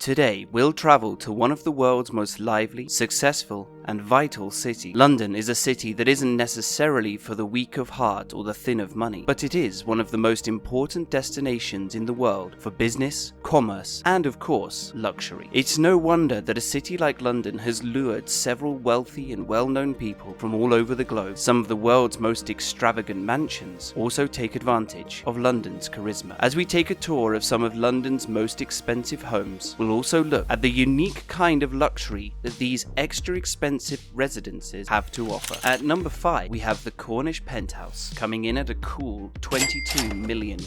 Today, we'll travel to one of the world's most lively, successful, and vital cities. London is a city that isn't necessarily for the weak of heart or the thin of money, but it is one of the most important destinations in the world for business, commerce, and of course, luxury. It's no wonder that a city like London has lured several wealthy and well-known people from all over the globe. Some of the world's most extravagant mansions also take advantage of London's charisma. As we take a tour of some of London's most expensive homes, we'll also look at the unique kind of luxury that these extra expensive residences have to offer. At number 5, we have the Cornish penthouse, coming in at a cool £22 million.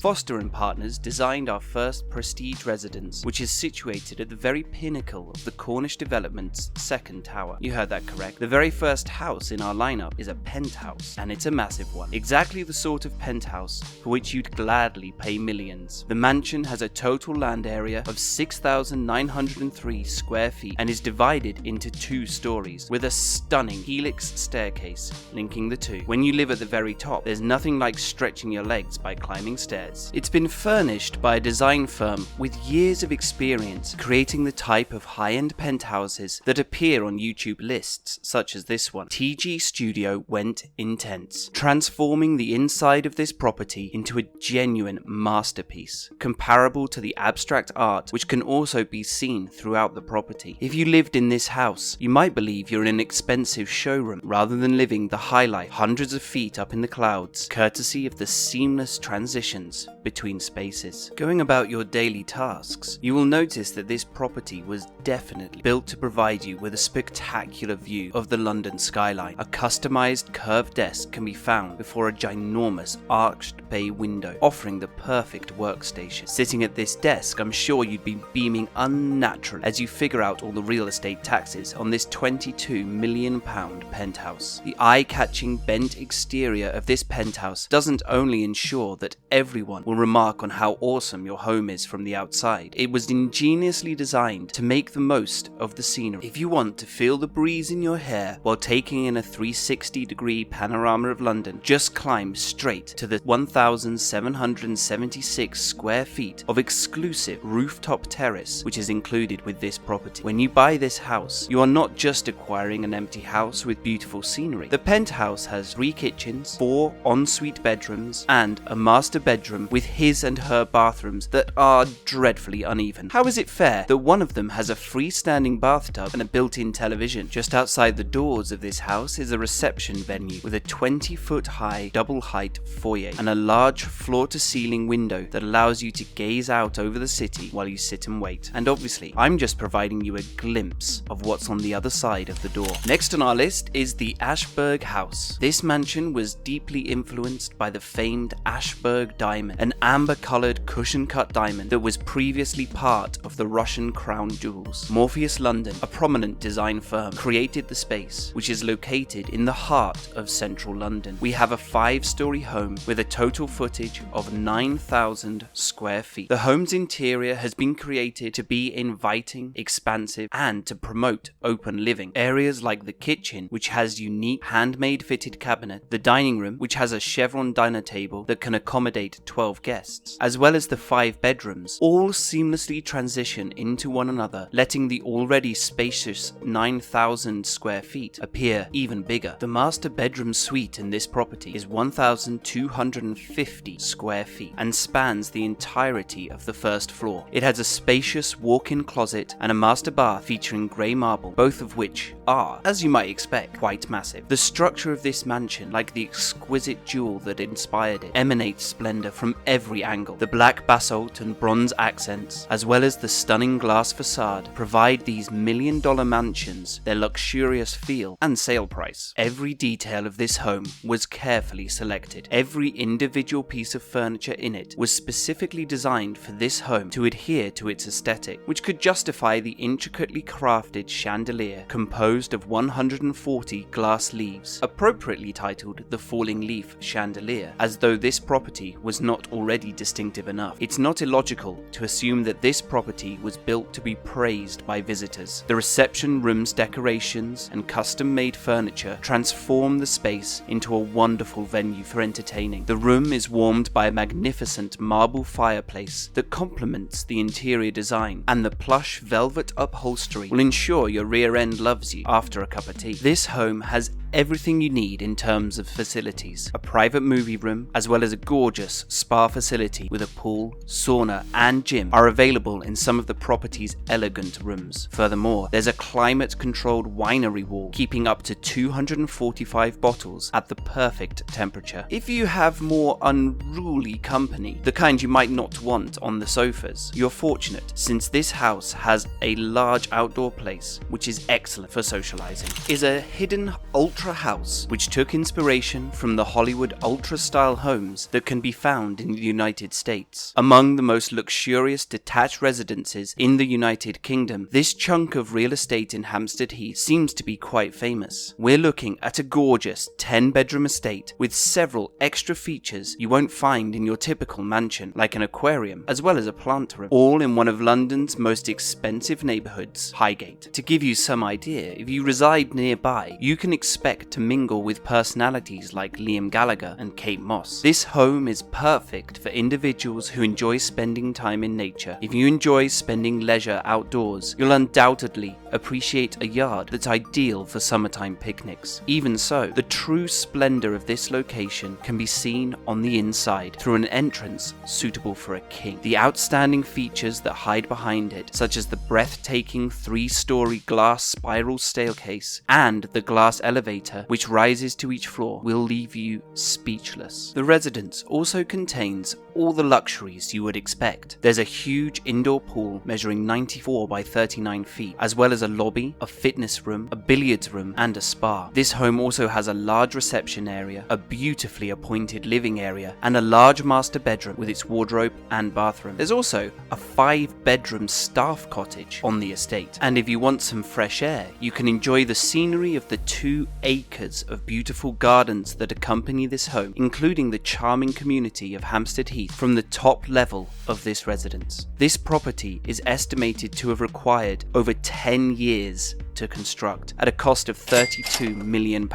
Foster & Partners designed our first prestige residence, which is situated at the very pinnacle of the Cornish development's second tower. You heard that correct. The very first house in our lineup is a penthouse, and it's a massive one. Exactly the sort of penthouse for which you'd gladly pay millions. The mansion has a total land area of 6,903 square feet and is divided into 2 stories, with a stunning helix staircase linking the two. When you live at the very top, there's nothing like stretching your legs by climbing stairs. It's been furnished by a design firm with years of experience creating the type of high-end penthouses that appear on YouTube lists, such as this one. TG Studio went intense, transforming the inside of this property into a genuine masterpiece, comparable to the abstract art which can also be seen throughout the property. If you lived in this house, you might believe you're in an expensive showroom rather than living the high life hundreds of feet up in the clouds, courtesy of the seamless transitions between spaces. Going about your daily tasks, you will notice that this property was definitely built to provide you with a spectacular view of the London skyline. A customized curved desk can be found before a ginormous arched bay window, offering the perfect workstation. Sitting at this desk, I'm sure you'd be beaming unnaturally as you figure out all the real estate taxes on this £22 million penthouse. The eye-catching bent exterior of this penthouse doesn't only ensure that everyone will remark on how awesome your home is from the outside, it was ingeniously designed to make the most of the scenery. If you want to feel the breeze in your hair while taking in a 360-degree panorama of London, just climb straight to the 1,776 square feet of exclusive rooftop terrace which is included with this property. When you buy this house, you are not just acquiring an empty house with beautiful scenery. The penthouse has 3 kitchens, 4 ensuite bedrooms, and a master bedroom with his and her bathrooms that are dreadfully uneven. How is it fair that one of them has a freestanding bathtub and a built-in television? Just outside the doors of this house is a reception venue with a 20-foot high double-height foyer and a large floor-to-ceiling window that allows you to gaze out over the city while you sit and wait. And obviously, I'm just providing you a glimpse of what's on the other side of the door. Next on our list is the Ashburg house. This mansion was deeply influenced by the famed Ashburg diamond, an amber-colored cushion-cut diamond that was previously part of the Russian crown jewels. Morpheus London, a prominent design firm, created the space, which is located in the heart of central London. We have a 5-story home with a total footage of 9,000 square feet. The home's interior has been created to be inviting, expansive, and to promote open living. Areas like the kitchen, which has unique handmade fitted cabinet, the dining room, which has a chevron dinner table that can accommodate 12 guests, as well as the 5 bedrooms, all seamlessly transition into one another, letting the already spacious 9,000 square feet appear even bigger. The master bedroom suite in this property is 1,250 square feet and spans the entirety of the first floor. It has a spacious walk-in closet and a master bath featuring grey marble, both of which are, as you might expect, quite massive. The structure of this mansion, like the exquisite jewel that inspired it, emanates splendor from every angle. The black basalt and bronze accents, as well as the stunning glass facade, provide these million-dollar mansions their luxurious feel and sale price. Every detail of this home was carefully selected. Every individual piece of furniture in it was specifically designed for this home to adhere to its aesthetic, which could justify the intricately crafted chandelier chandelier composed of 140 glass leaves, appropriately titled the Falling Leaf Chandelier, as though this property was not already distinctive enough. It's not illogical to assume that this property was built to be praised by visitors. The reception room's decorations and custom-made furniture transform the space into a wonderful venue for entertaining. The room is warmed by a magnificent marble fireplace that complements the interior design, and the plush velvet upholstery will ensure your rear end loves you after a cup of tea. This home has everything you need in terms of facilities. A private movie room, as well as a gorgeous spa facility with a pool, sauna, and gym are available in some of the property's elegant rooms. Furthermore, there's a climate-controlled winery wall, keeping up to 245 bottles at the perfect temperature. If you have more unruly company, the kind you might not want on the sofas, you're fortunate, since this house has a large outdoor place, which is excellent for socializing. Is a hidden ultra house which took inspiration from the Hollywood ultra-style homes that can be found in the United States. Among the most luxurious detached residences in the United Kingdom, this chunk of real estate in Hampstead Heath seems to be quite famous. We're looking at a gorgeous 10-bedroom estate with several extra features you won't find in your typical mansion, like an aquarium, as well as a plant room, all in one of London's most expensive neighbourhoods, Highgate. To give you some idea, if you reside nearby, you can expect to mingle with personalities like Liam Gallagher and Kate Moss. This home is perfect for individuals who enjoy spending time in nature. If you enjoy spending leisure outdoors, you'll undoubtedly appreciate a yard that's ideal for summertime picnics. Even so, the true splendor of this location can be seen on the inside through an entrance suitable for a king. The outstanding features that hide behind it, such as the breathtaking 3-story glass spiral staircase and the glass elevator which rises to each floor, will leave you speechless. The residence also contains all the luxuries you would expect. There's a huge indoor pool measuring 94 by 39 feet, as well as a lobby, a fitness room, a billiards room, and a spa. This home also has a large reception area, a beautifully appointed living area, and a large master bedroom with its wardrobe and bathroom. There's also a 5-bedroom staff cottage on the estate, and if you want some fresh air, you can enjoy the scenery of the 2 acres of beautiful gardens that accompany this home, including the charming community of Hampstead Heath from the top level of this residence. This property is estimated to have required over 10 years to construct at a cost of £32 million,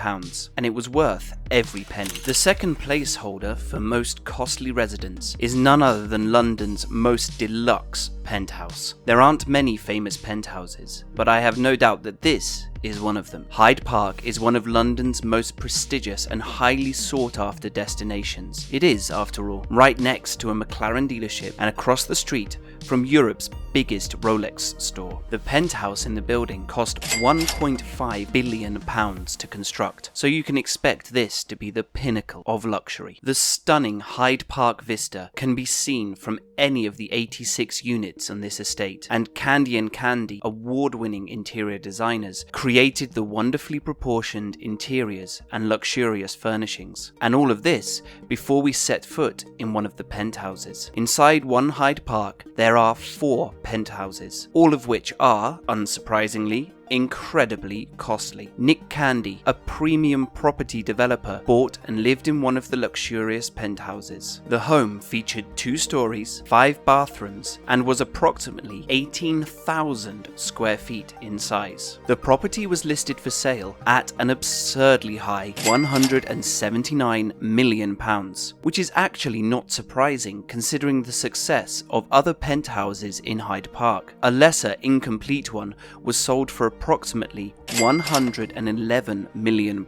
and it was worth every penny. The second placeholder for most costly residence is none other than London's most deluxe penthouse. There aren't many famous penthouses, but I have no doubt that this is one of them. Hyde Park is one of London's most prestigious and highly sought after destinations. It is, after all, right next to a McLaren dealership and across the street from Europe's biggest Rolex store. The penthouse in the building cost £1.5 billion to construct, so you can expect this to be the pinnacle of luxury. The stunning Hyde Park vista can be seen from any of the 86 units on this estate, and Candy & Candy, award-winning interior designers, created the wonderfully proportioned interiors and luxurious furnishings. And all of this before we set foot in one of the penthouses. Inside one Hyde Park, there are 4 penthouses, all of which are, unsurprisingly, incredibly costly. Nick Candy, a premium property developer, bought and lived in one of the luxurious penthouses. The home featured 2 stories, 5 bathrooms, and was approximately 18,000 square feet in size. The property was listed for sale at an absurdly high £179 million, which is actually not surprising considering the success of other penthouses in Hyde Park. A lesser, incomplete one was sold for approximately £111 million.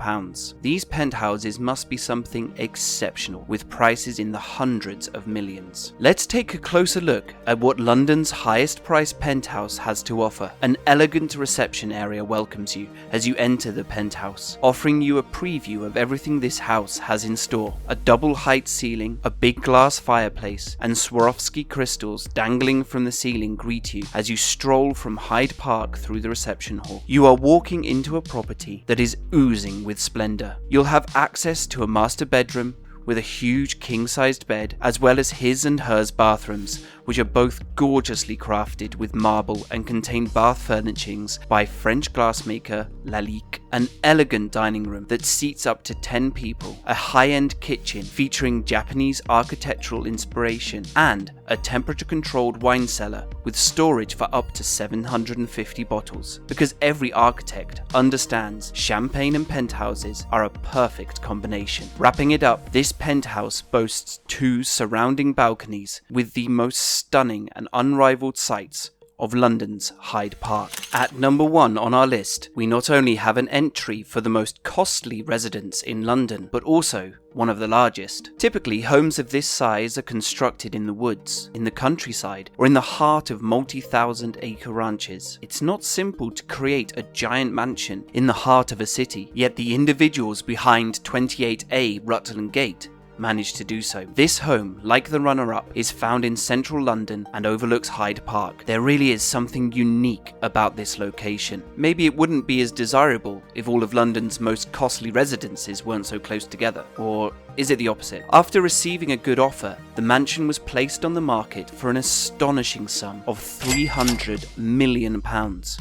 These penthouses must be something exceptional, with prices in the hundreds of millions. Let's take a closer look at what London's highest priced penthouse has to offer. An elegant reception area welcomes you as you enter the penthouse, offering you a preview of everything this house has in store. A double height ceiling, a big glass fireplace, and Swarovski crystals dangling from the ceiling greet you as you stroll from Hyde Park through the reception hall. You are walking into a property that is oozing with splendor. You'll have access to a master bedroom with a huge king-sized bed, as well as his and hers bathrooms which are both gorgeously crafted with marble and contain bath furnishings by French glassmaker Lalique, an elegant dining room that seats up to 10 people, a high-end kitchen featuring Japanese architectural inspiration, and a temperature-controlled wine cellar with storage for up to 750 bottles. Because every architect understands champagne and penthouses are a perfect combination. Wrapping it up, this penthouse boasts 2 surrounding balconies with the most stunning and unrivaled sights of London's Hyde Park. At number 1 on our list, we not only have an entry for the most costly residence in London, but also one of the largest. Typically, homes of this size are constructed in the woods, in the countryside, or in the heart of multi-thousand acre ranches. It's not simple to create a giant mansion in the heart of a city, yet the individuals behind 28A Rutland Gate managed to do so. This home, like the runner-up, is found in central London and overlooks Hyde Park. There really is something unique about this location. Maybe it wouldn't be as desirable if all of London's most costly residences weren't so close together. Or is it the opposite? After receiving a good offer, the mansion was placed on the market for an astonishing sum of £300 million.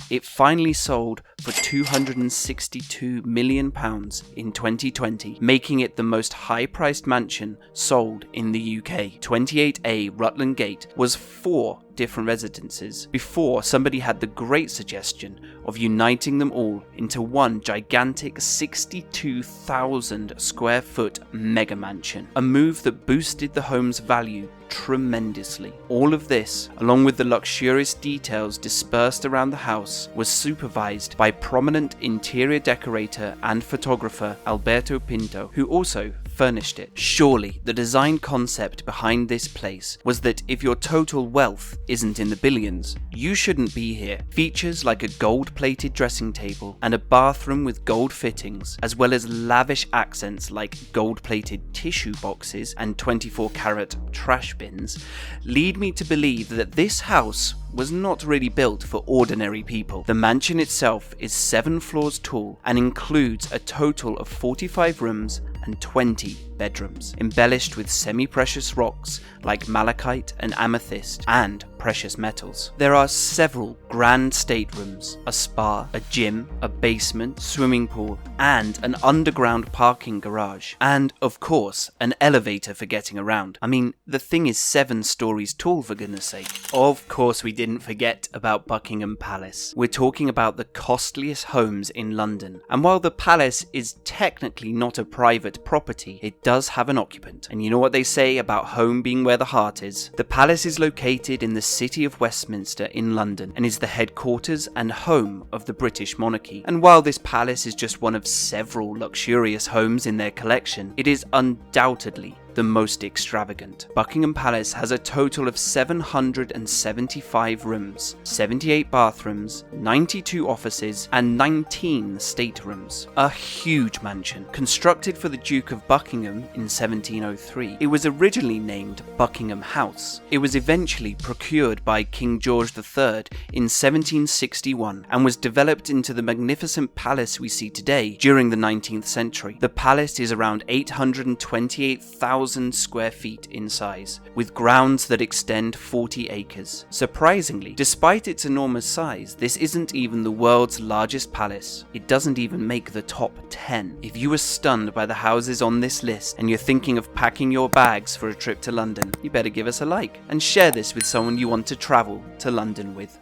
It finally sold for £262 million in 2020, making it the most high-priced mansion sold in the UK. 28A Rutland Gate was 4 different residences before somebody had the great suggestion of uniting them all into one gigantic 62,000 square foot mega mansion, a move that boosted the home's value tremendously. All of this, along with the luxurious details dispersed around the house, was supervised by prominent interior decorator and photographer Alberto Pinto, who also furnished it. Surely, the design concept behind this place was that if your total wealth isn't in the billions, you shouldn't be here. Features like a gold-plated dressing table and a bathroom with gold fittings, as well as lavish accents like gold-plated tissue boxes and 24-carat trash bins, lead me to believe that this house was not really built for ordinary people. The mansion itself is 7 floors tall and includes a total of 45 rooms and 20 bedrooms, embellished with semi-precious rocks like malachite and amethyst and precious metals. There are several grand staterooms, a spa, a gym, a basement, swimming pool, and an underground parking garage. And, of course, an elevator for getting around. I mean, the thing is 7 stories tall, for goodness sake. Of course, we didn't forget about Buckingham Palace. We're talking about the costliest homes in London. And while the palace is technically not a private property, it does have an occupant. And you know what they say about home being where the heart is? The palace is located in the city of Westminster in London and is the headquarters and home of the British monarchy. And while this palace is just one of several luxurious homes in their collection, it is undoubtedly the most extravagant. Buckingham Palace has a total of 775 rooms, 78 bathrooms, 92 offices, and 19 staterooms. A huge mansion. Constructed for the Duke of Buckingham in 1703, it was originally named Buckingham House. It was eventually procured by King George III in 1761 and was developed into the magnificent palace we see today during the 19th century. The palace is around 828,000 square feet in size, with grounds that extend 40 acres. Surprisingly, despite its enormous size, this isn't even the world's largest palace. It doesn't even make the top 10. If you were stunned by the houses on this list and you're thinking of packing your bags for a trip to London, you better give us a like and share this with someone you want to travel to London with.